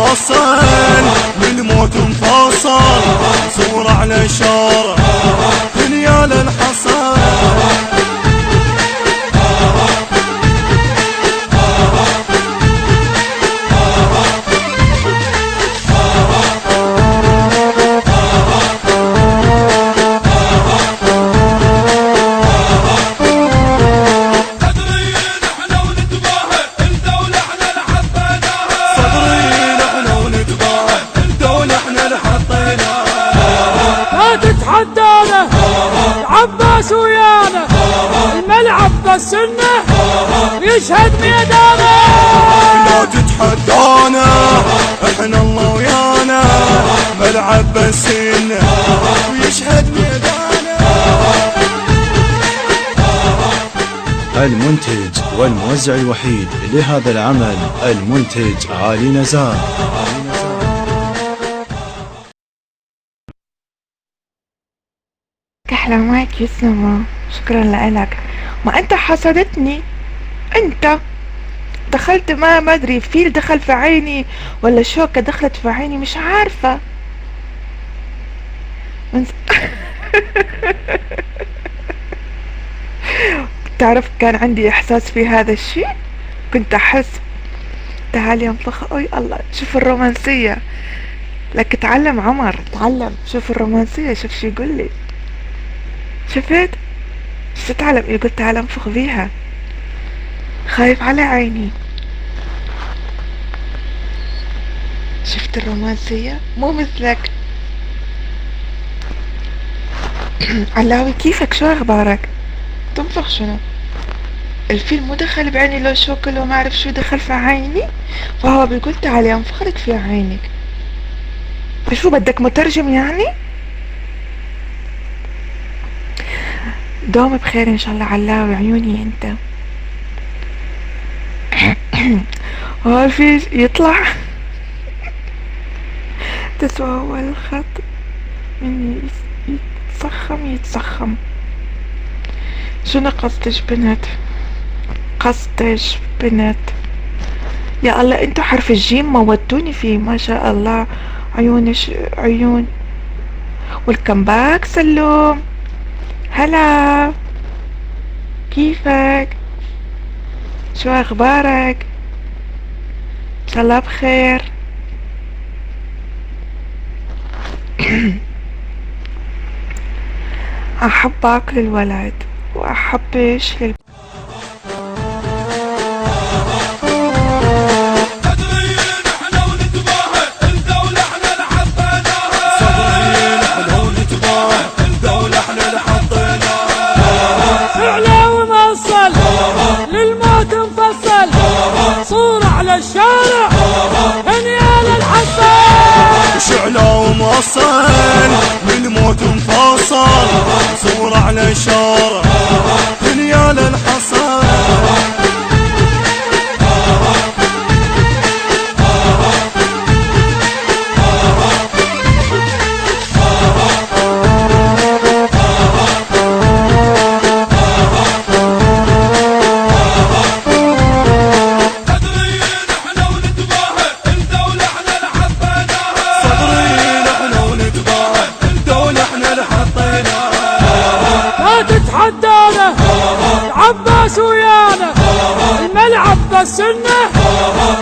موصل بالموت مفصل، صورة على شارع دنيا للحصل. تتحدانا عباس ويانا الملعب بالسنة يشهد ميدانا. لا تتحدانا احنا الله ويانا، ملعب بالسنة ويشهد ميدانا. المنتج والموزع الوحيد لهذا العمل المنتج علي نزار. كحلامك يسمى، شكرا لك. ما انت حسدتني، انت دخلت ما ادري فيل دخل في عيني ولا شوكة دخلت في عيني مش عارفة تعرف كان عندي احساس في هذا الشيء، كنت احس تعالي انفخ. اي الله، شوف الرومانسية. لك تعلم عمر، تعلم، شوف الرومانسية، شوف شي يقول لي. شفت شو تتعلم؟ يقول تعال انفخ فيها، خايف على عيني. شفت الرومانسية؟ مو مثلك. علاوي كيفك؟ شو اخبارك؟ تنفخ شنو؟ الفيل مو دخل بعيني لو شوكة لو ما اعرف شو دخل في عيني، فهو بيقول تعالي انفخلك في عينك. شو بدك مترجم يعني؟ دوم بخير ان شاء الله علاوي، عيوني انت. هو الفيل يطلع تسوى هو الخط من يتسخم. شنو قصدش بنت؟ قصدش بنت؟ يا الله، انتو حرف الجيم موتوني فيه، ما شاء الله. عيون. والكم باك سلوم، هلا كيفك؟ شو اخبارك؟ ان شاء الله بخير. احب اكل الولد واحبش للموت مفصل، صورة على الشارع دنيا للحصل. شعلة وموصل بالموت مفصل، صورة على شارع دنيا للحصل. تتحدانا عباس ويانا الملعب بالسنة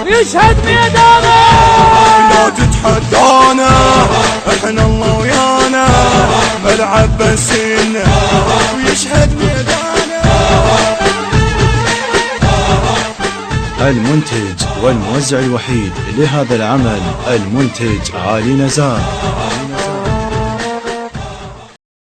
يشهد ميدانا. لا تتحدانا احنا الله ويانا، ملعب بالسنة ويشهد ميدانا. المنتج والموزع الوحيد لهذا العمل المنتج علي نزار.